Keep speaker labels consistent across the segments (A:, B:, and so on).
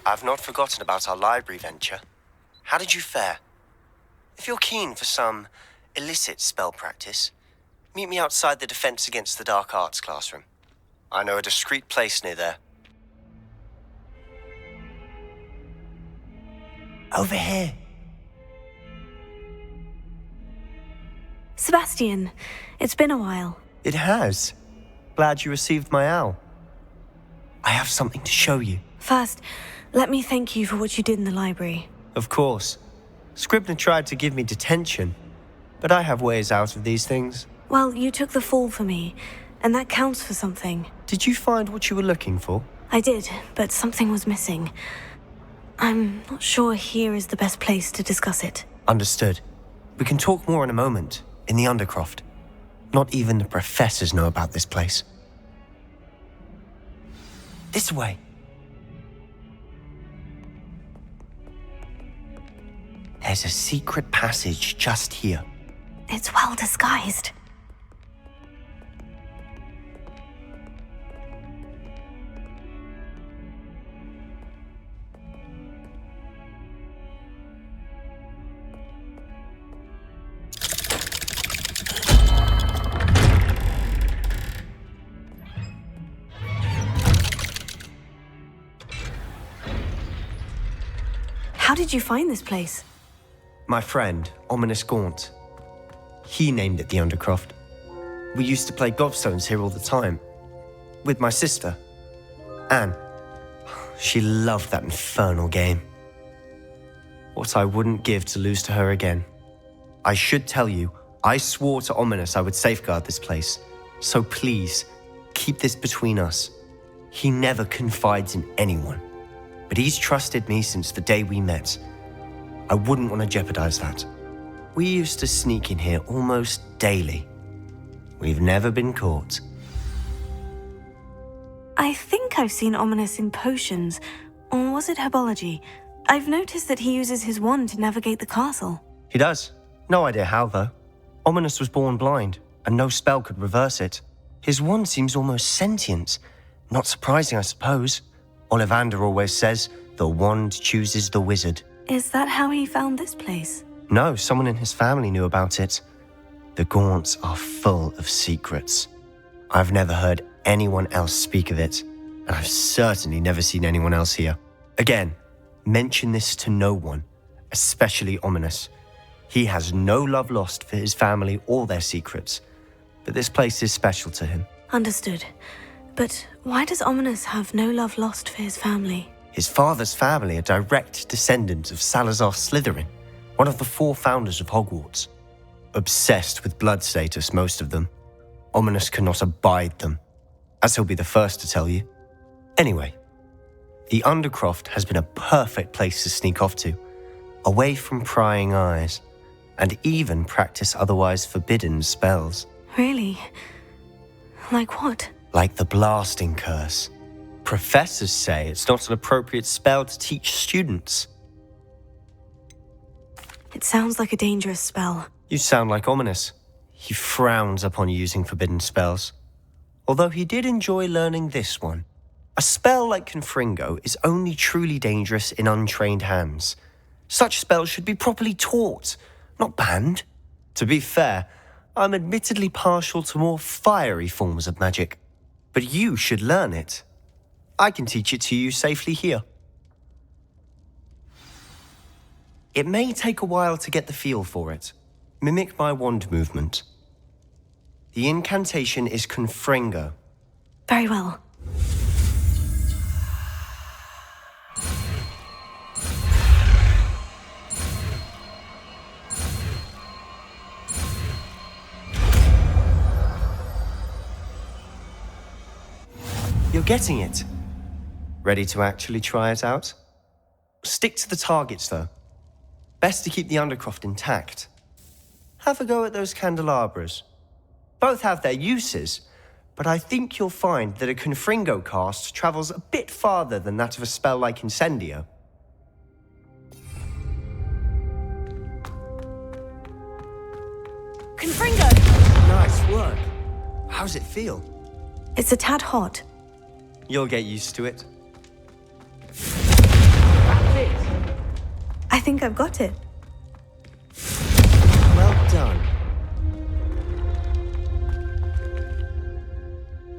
A: I've not forgotten about our library venture. How did you fare? If you're keen for some illicit spell practice, meet me outside the Defense Against the Dark Arts classroom. I know a discreet place near there. Over here.
B: Sebastian, it's been a while.
A: It has. Glad you received my owl. I have something to show you.
B: First, let me thank you for what you did in the library.
A: Of course. Scribner tried to give me detention, but I have ways out of these things.
B: Well, you took the fall for me, and that counts for something.
A: Did you find what you were looking for?
B: I did, but something was missing. I'm not sure here is the best place to discuss it.
A: Understood. We can talk more in a moment, in the Undercroft. Not even the professors know about this place. This way. There's a secret passage just here.
B: It's well disguised. How did you find this place?
A: My friend, Ominous Gaunt. He named it the Undercroft. We used to play gobstones here all the time. With my sister, Anne. She loved that infernal game. What I wouldn't give to lose to her again. I should tell you, I swore to Ominous I would safeguard this place. So please, keep this between us. He never confides in anyone. But he's trusted me since the day we met. I wouldn't want to jeopardize that. We used to sneak in here almost daily. We've never been caught.
B: I think I've seen Ominous in potions, or was it herbology? I've noticed that he uses his wand to navigate the castle.
A: He does. No idea how, though. Ominous was born blind, and no spell could reverse it. His wand seems almost sentient. Not surprising, I suppose. Ollivander always says, the wand chooses the wizard.
B: Is that how he found this place?
A: No, someone in his family knew about it. The Gaunts are full of secrets. I've never heard anyone else speak of it, and I've certainly never seen anyone else here. Again, mention this to no one, especially Ominous. He has no love lost for his family or their secrets, but this place is special to him.
B: Understood. But why does Ominous have no love lost for his family?
A: His father's family are direct descendants of Salazar Slytherin, one of the 4 founders of Hogwarts. Obsessed with blood status, most of them. Ominous cannot abide them, as he'll be the first to tell you. Anyway, the Undercroft has been a perfect place to sneak off to, away from prying eyes, and even practice otherwise forbidden spells.
B: Really? Like what?
A: Like the blasting curse. Professors say it's not an appropriate spell to teach students.
B: It sounds like a dangerous spell.
A: You sound like Ominous. He frowns upon using forbidden spells. Although he did enjoy learning this one. A spell like Confringo is only truly dangerous in untrained hands. Such spells should be properly taught, not banned. To be fair, I'm admittedly partial to more fiery forms of magic. But you should learn it. I can teach it to you safely here. It may take a while to get the feel for it. Mimic my wand movement. The incantation is Confringo.
B: Very well.
A: You're getting it. Ready to actually try it out? Stick to the targets, though. Best to keep the Undercroft intact. Have a go at those candelabras. Both have their uses, but I think you'll find that a Confringo cast travels a bit farther than that of a spell like Incendio.
B: Confringo!
A: Nice work. How's it feel?
B: It's a tad hot.
A: You'll get used to it.
B: think I've got it.
A: Well done.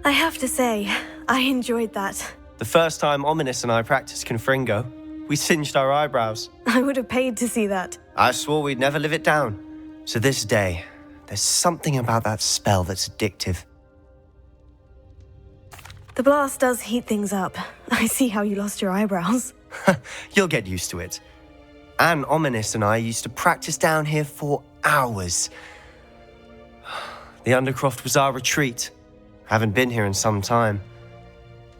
B: I have to say, I enjoyed that.
A: The first time Ominous and I practiced Confringo, we singed our eyebrows.
B: I would have paid to see that.
A: I swore we'd never live it down. So this day, there's something about that spell that's addictive.
B: The blast does heat things up. I see how you lost your eyebrows.
A: You'll get used to it. And Ominous and I used to practice down here for hours. The Undercroft was our retreat. Haven't been here in some time.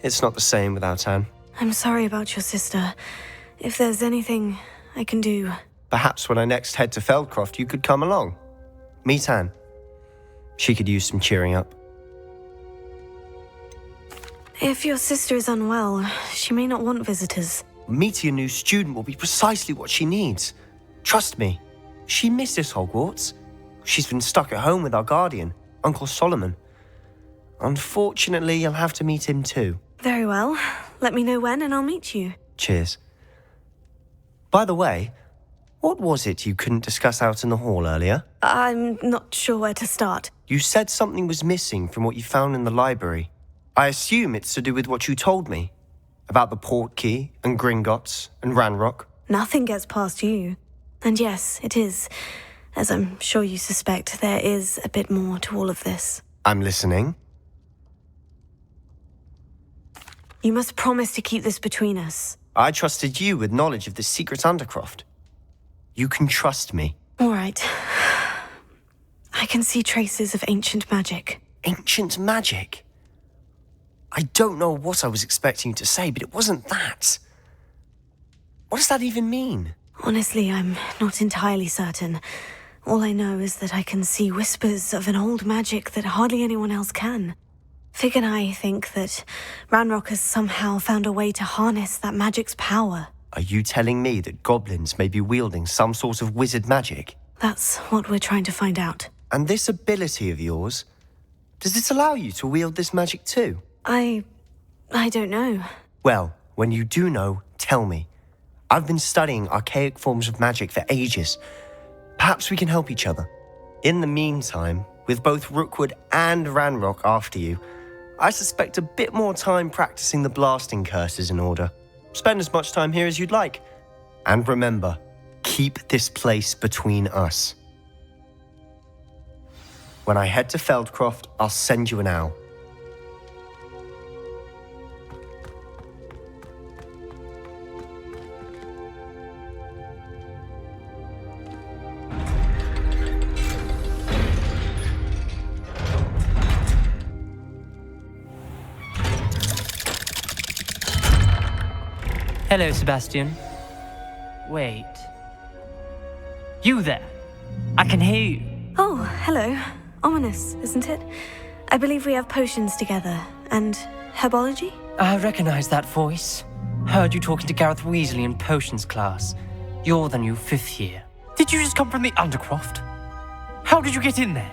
A: It's not the same without Anne.
B: I'm sorry about your sister. If there's anything I can do...
A: Perhaps when I next head to Feldcroft, you could come along. Meet Anne. She could use some cheering up.
B: If your sister is unwell, she may not want visitors.
A: Meeting a new student will be precisely what she needs. Trust me. She misses Hogwarts. She's been stuck at home with our guardian, Uncle Solomon. Unfortunately, you'll have to meet him too.
B: Very well. Let me know when and I'll meet you.
A: Cheers. By the way, what was it you couldn't discuss out in the hall earlier?
B: I'm not sure where to start.
A: You said something was missing from what you found in the library. I assume it's to do with what you told me. About the Portkey and Gringotts and Ranrock.
B: Nothing gets past you. And yes, it is. As I'm sure you suspect, there is a bit more to all of this.
A: I'm listening.
B: You must promise to keep this between us.
A: I trusted you with knowledge of the secret Undercroft. You can trust me.
B: All right. I can see traces of ancient magic.
A: Ancient magic? I don't know what I was expecting you to say, but it wasn't that. What does that even mean?
B: Honestly, I'm not entirely certain. All I know is that I can see whispers of an old magic that hardly anyone else can. Fig and I think that Ranrock has somehow found a way to harness that magic's power.
A: Are you telling me that goblins may be wielding some sort of wizard magic?
B: That's what we're trying to find out.
A: And this ability of yours, does it allow you to wield this magic too?
B: I don't know.
A: Well, when you do know, tell me. I've been studying archaic forms of magic for ages. Perhaps we can help each other. In the meantime, with both Rookwood and Ranrock after you, I suspect a bit more time practicing the blasting curses in order. Spend as much time here as you'd like. And remember, keep this place between us. When I head to Feldcroft, I'll send you an owl.
C: Hello, Sebastian. Wait. You there? I can hear you.
B: Oh, hello. Ominous, isn't it? I believe we have potions together. And herbology?
C: I recognize that voice. Heard you talking to Gareth Weasley in potions class. You're the new 5th year. Did you just come from the Undercroft? How did you get in there?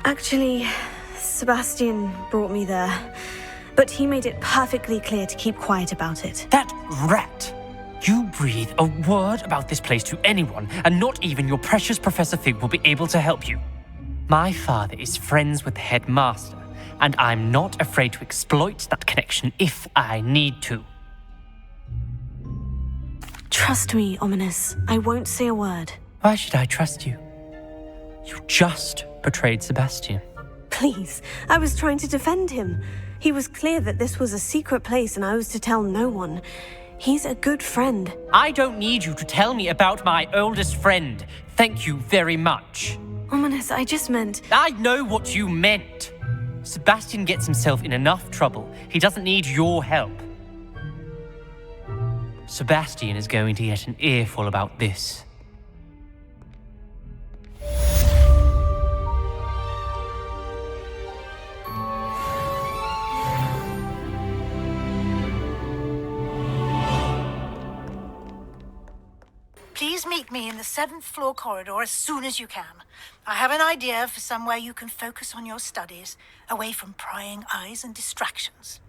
B: Actually, Sebastian brought me there. But he made it perfectly clear to keep quiet about it.
C: That rat! You breathe a word about this place to anyone, and not even your precious Professor Fig will be able to help you. My father is friends with the headmaster, and I'm not afraid to exploit that connection if I need to.
B: Trust me, Ominous. I won't say a word.
C: Why should I trust you? You just betrayed Sebastian.
B: Please, I was trying to defend him. He was clear that this was a secret place and I was to tell no one. He's a good friend.
C: I don't need you to tell me about my oldest friend. Thank you very much.
B: Ominous, I just meant...
C: I know what you meant. Sebastian gets himself in enough trouble. He doesn't need your help. Sebastian is going to get an earful about this.
D: Please meet me in the 7th floor corridor as soon as you can. I have an idea for somewhere you can focus on your studies, away from prying eyes and distractions.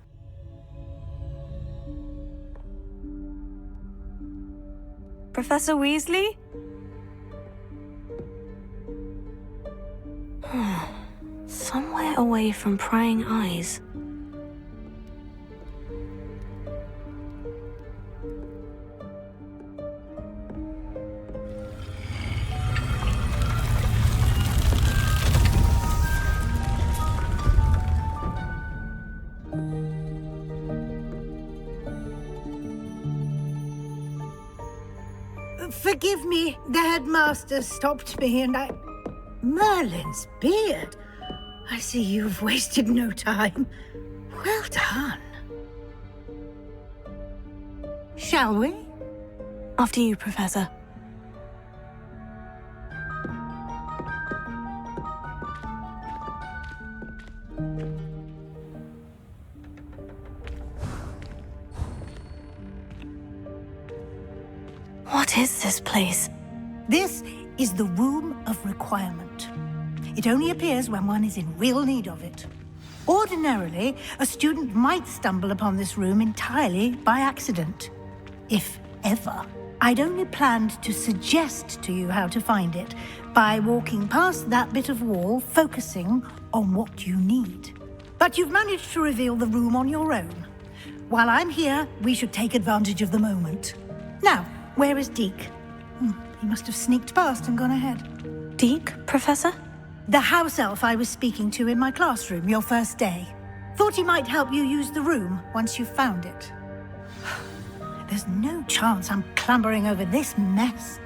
B: Professor Weasley? Somewhere away from prying eyes.
D: Forgive me, the headmaster stopped me and Merlin's beard. I see you've wasted no time. Well done. Shall we?
B: After you, Professor. What is this place?
D: This is the Room of Requirement. It only appears when one is in real need of it. Ordinarily, a student might stumble upon this room entirely by accident. If ever. I'd only planned to suggest to you how to find it by walking past that bit of wall, focusing on what you need. But you've managed to reveal the room on your own. While I'm here, we should take advantage of the moment. Now, where is Deke? He must have sneaked past and gone ahead.
B: Deke, Professor?
D: The house elf I was speaking to in my classroom your first day. Thought he might help you use the room once you've found it. There's no chance I'm clambering over this mess.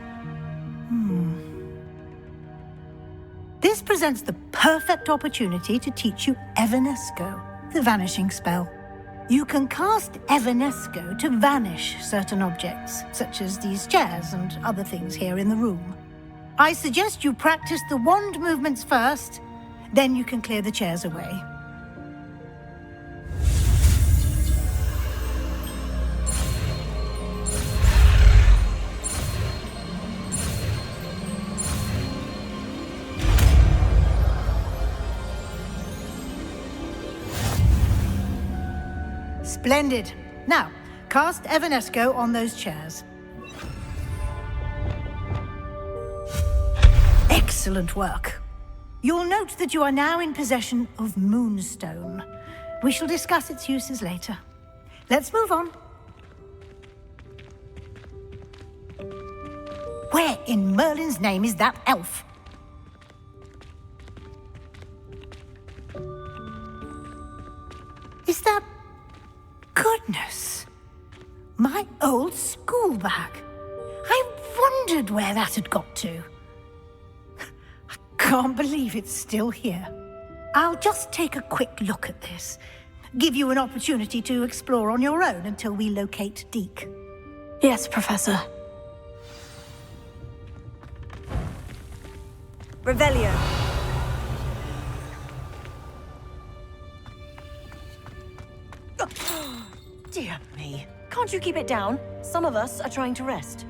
D: This presents the perfect opportunity to teach you Evanesco, the vanishing spell. You can cast Evanesco to vanish certain objects, such as these chairs and other things here in the room. I suggest you practice the wand movements first, then you can clear the chairs away. Splendid. Now, cast Evanesco on those chairs. Excellent work. You'll note that you are now in possession of Moonstone. We shall discuss its uses later. Let's move on. Where in Merlin's name is that elf? Is that... Goodness! My old school bag. I wondered where that had got to. I can't believe it's still here. I'll just take a quick look at this. Give you an opportunity to explore on your own until we locate Deke.
B: Yes, Professor. Revelio.
E: Dear me. Can't you keep it down? Some of us are trying to rest.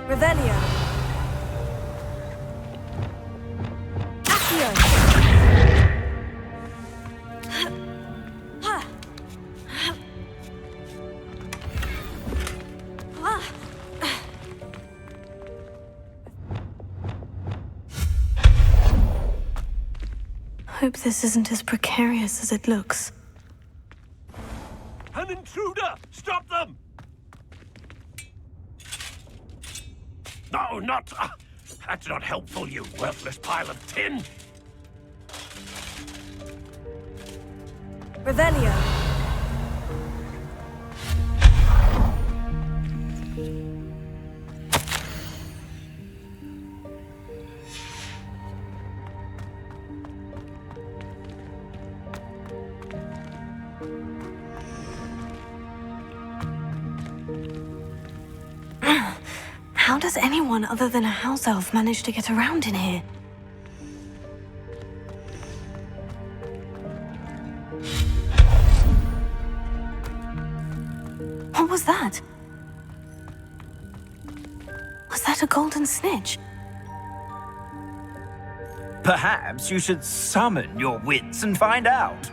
B: Revelio. Accio. Hope this isn't as precarious as it looks.
F: An intruder! Stop them! No, not... that's not helpful, you worthless pile of tin!
B: Revelio. How does anyone other than a house elf manage to get around in here? What was that? Was that a golden snitch?
G: Perhaps you should summon your wits and find out.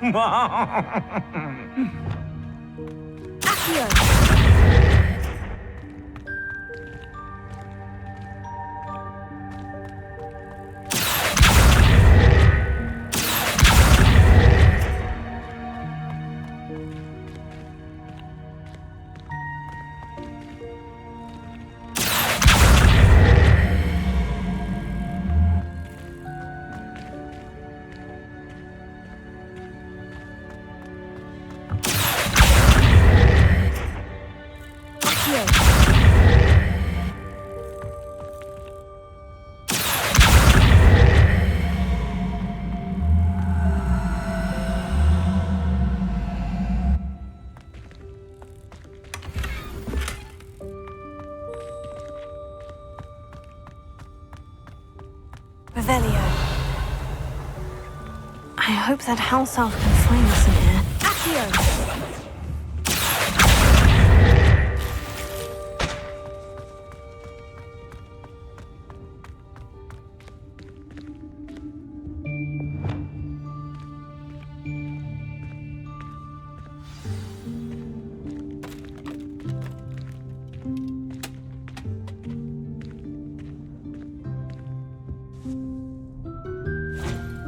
B: Revelio. I hope that house elf can find us in here. Accio!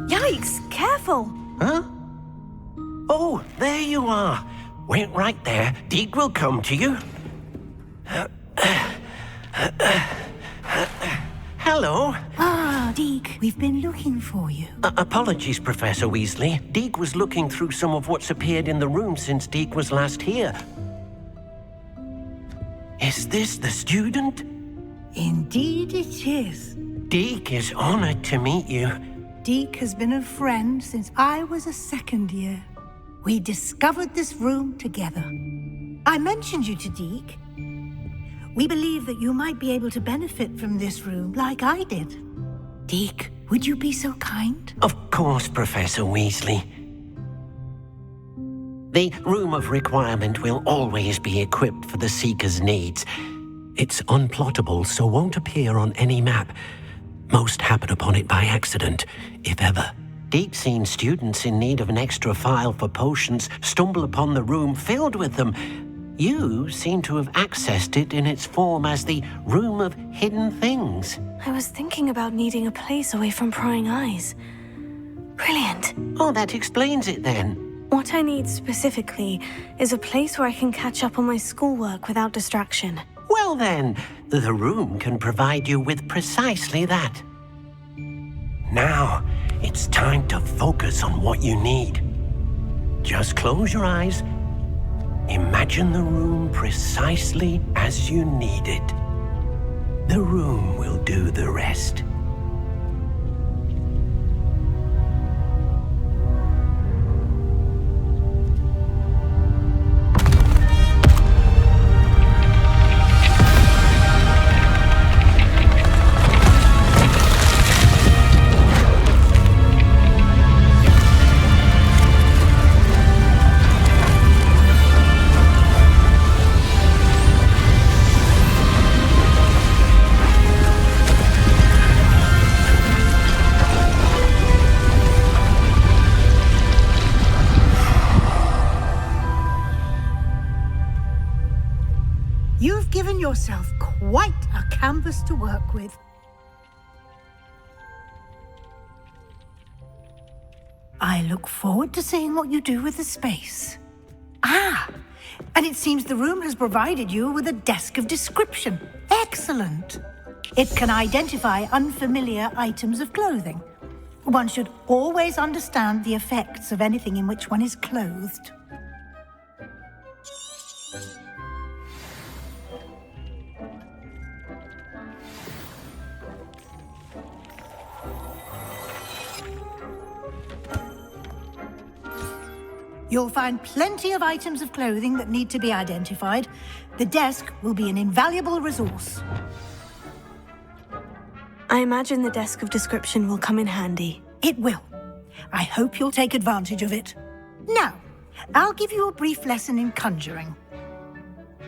B: Yikes! Careful!
F: Huh? Oh, there you are. Wait right there. Deek will come to you. Hello.
D: Ah, Deek, we've been looking for you.
F: Apologies, Professor Weasley. Deek was looking through some of what's appeared in the room since Deek was last here. Is this the student?
D: Indeed it is.
F: Deek is honored to meet you.
D: Deek has been a friend since I was a second year. We discovered this room together. I mentioned you to Deek. We believe that you might be able to benefit from this room like I did. Deek, would you be so kind?
F: Of course, Professor Weasley. The Room of Requirement will always be equipped for the Seeker's needs. It's unplottable, so won't appear on any map. Most happen upon it by accident, if ever. Deek's seen students in need of an extra file for potions stumble upon the room filled with them. You seem to have accessed it in its form as the Room of Hidden Things.
B: I was thinking about needing a place away from prying eyes. Brilliant.
F: Oh, that explains it then.
B: What I need specifically is a place where I can catch up on my schoolwork without distraction.
F: Well then, the room can provide you with precisely that. Now, it's time to focus on what you need. Just close your eyes. Imagine the room precisely as you need it. The room will do the rest.
D: You've given yourself quite a canvas to work with. I look forward to seeing what you do with the space. Ah, and it seems the room has provided you with a desk of description. Excellent. It can identify unfamiliar items of clothing. One should always understand the effects of anything in which one is clothed. You'll find plenty of items of clothing that need to be identified. The desk will be an invaluable resource.
B: I imagine the desk of description will come in handy.
D: It will. I hope you'll take advantage of it. Now, I'll give you a brief lesson in conjuring.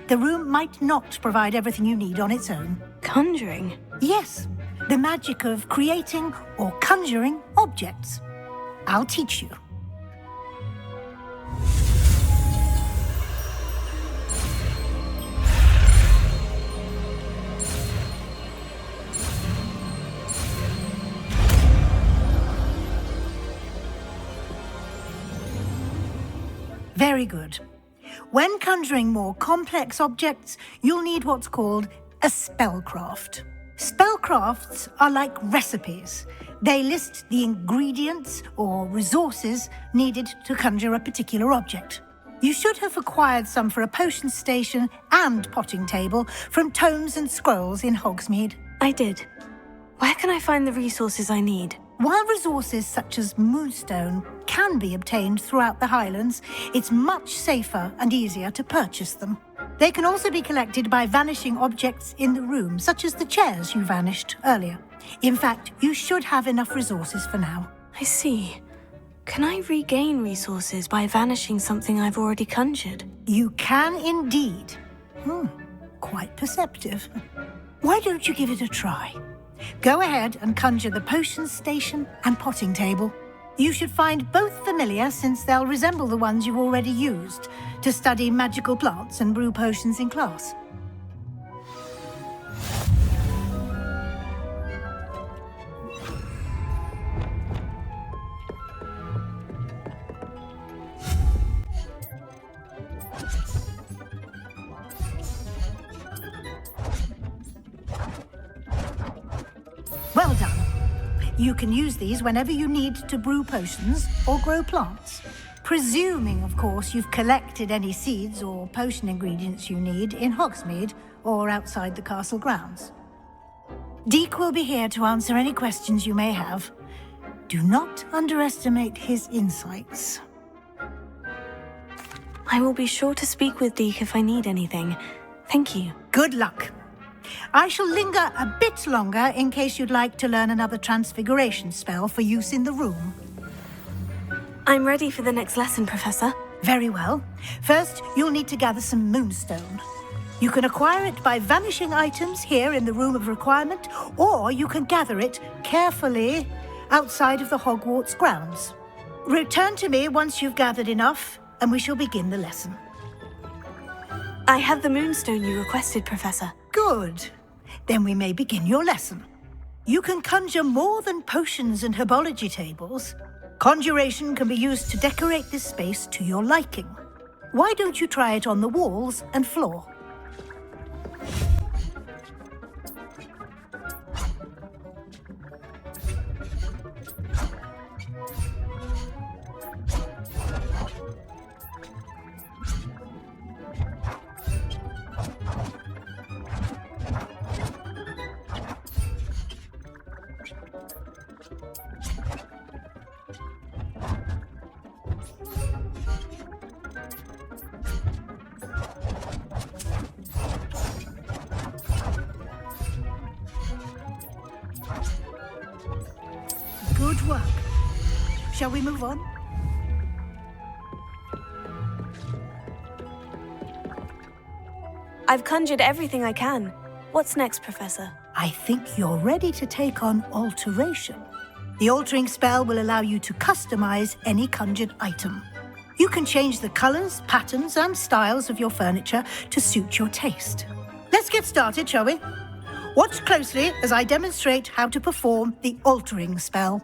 D: The room might not provide everything you need on its own.
B: Conjuring?
D: Yes. The magic of creating or conjuring objects. I'll teach you. Very good. When conjuring more complex objects, you'll need what's called a spellcraft. Spellcrafts are like recipes. They list the ingredients or resources needed to conjure a particular object. You should have acquired some for a potion station and potting table from tomes and scrolls in Hogsmeade.
B: I did. Where can I find the resources I need?
D: While resources such as moonstone can be obtained throughout the Highlands, it's much safer and easier to purchase them. They can also be collected by vanishing objects in the room, such as the chairs you vanished earlier. In fact, you should have enough resources for now.
B: I see. Can I regain resources by vanishing something I've already conjured?
D: You can indeed. Quite perceptive. Why don't you give it a try? Go ahead and conjure the potion station and potting table. You should find both familiar, since they'll resemble the ones you've already used to study magical plants and brew potions in class. Well done. You can use these whenever you need to brew potions or grow plants. Presuming, of course, you've collected any seeds or potion ingredients you need in Hogsmeade or outside the castle grounds. Deek will be here to answer any questions you may have. Do not underestimate his insights.
B: I will be sure to speak with Deek if I need anything. Thank you.
D: Good luck. I shall linger a bit longer in case you'd like to learn another transfiguration spell for use in the room.
B: I'm ready for the next lesson, Professor.
D: Very well. First, you'll need to gather some moonstone. You can acquire it by vanishing items here in the Room of Requirement, or you can gather it carefully outside of the Hogwarts grounds. Return to me once you've gathered enough, and we shall begin the lesson.
B: I have the moonstone you requested, Professor.
D: Good. Then we may begin your lesson. You can conjure more than potions and herbology tables. Conjuration can be used to decorate this space to your liking. Why don't you try it on the walls and floor? Good work. Shall we move on?
B: I've conjured everything I can. What's next, Professor?
D: I think you're ready to take on alteration. The altering spell will allow you to customize any conjured item. You can change the colors, patterns, and styles of your furniture to suit your taste. Let's get started, shall we? Watch closely as I demonstrate how to perform the altering spell.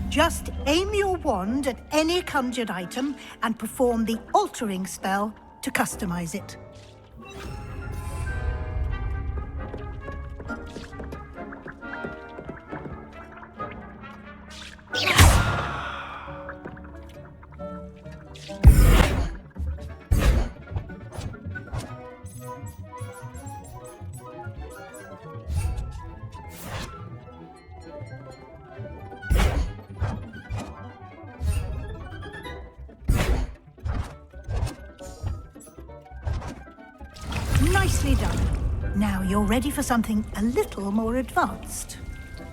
D: Just aim your wand at any conjured item and perform the altering spell to customize it. Nicely done. Now you're ready for something a little more advanced.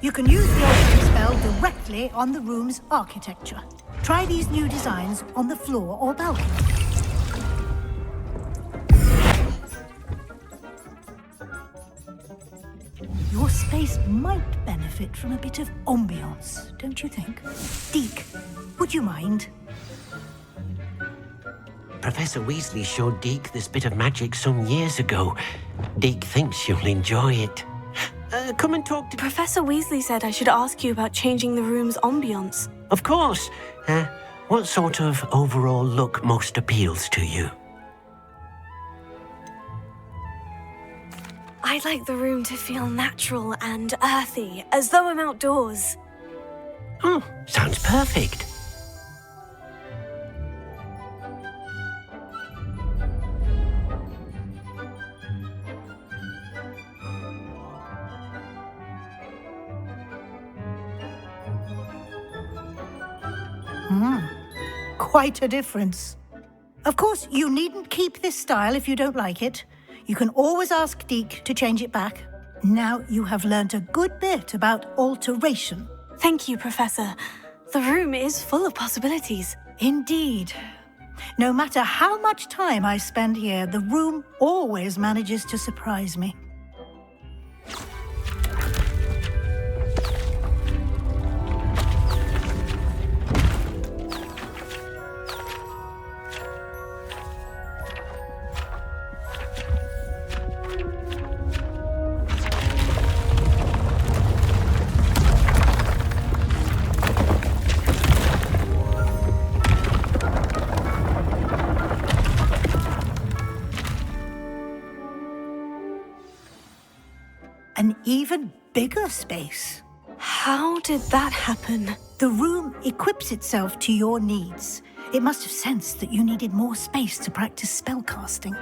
D: You can use the altering spell directly on the room's architecture. Try these new designs on the floor or balcony. Your space might benefit from a bit of ambiance, don't you think? Deke, would you mind?
F: Professor Weasley showed Deke this bit of magic some years ago. Deke thinks you'll enjoy it. Come and talk to...
B: Professor Weasley said I should ask you about changing the room's ambience.
F: Of course. What sort of overall look most appeals to you?
B: I'd like the room to feel natural and earthy, as though I'm outdoors.
F: Oh, sounds perfect.
D: Quite a difference. Of course, you needn't keep this style if you don't like it. You can always ask Deke to change it back. Now you have learnt a good bit about alteration.
B: Thank you, Professor. The room is full of possibilities.
D: Indeed. No matter how much time I spend here, the room always manages to surprise me. An even bigger space.
B: How did that happen?
D: The room equips itself to your needs. It must have sensed that you needed more space to practice spellcasting.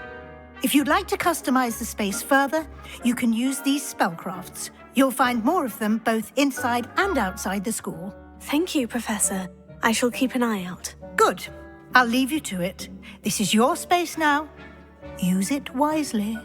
D: If you'd like to customize the space further, you can use these spellcrafts. You'll find more of them both inside and outside the school.
B: Thank you, Professor. I shall keep an eye out.
D: Good. I'll leave you to it. This is your space now. Use it wisely.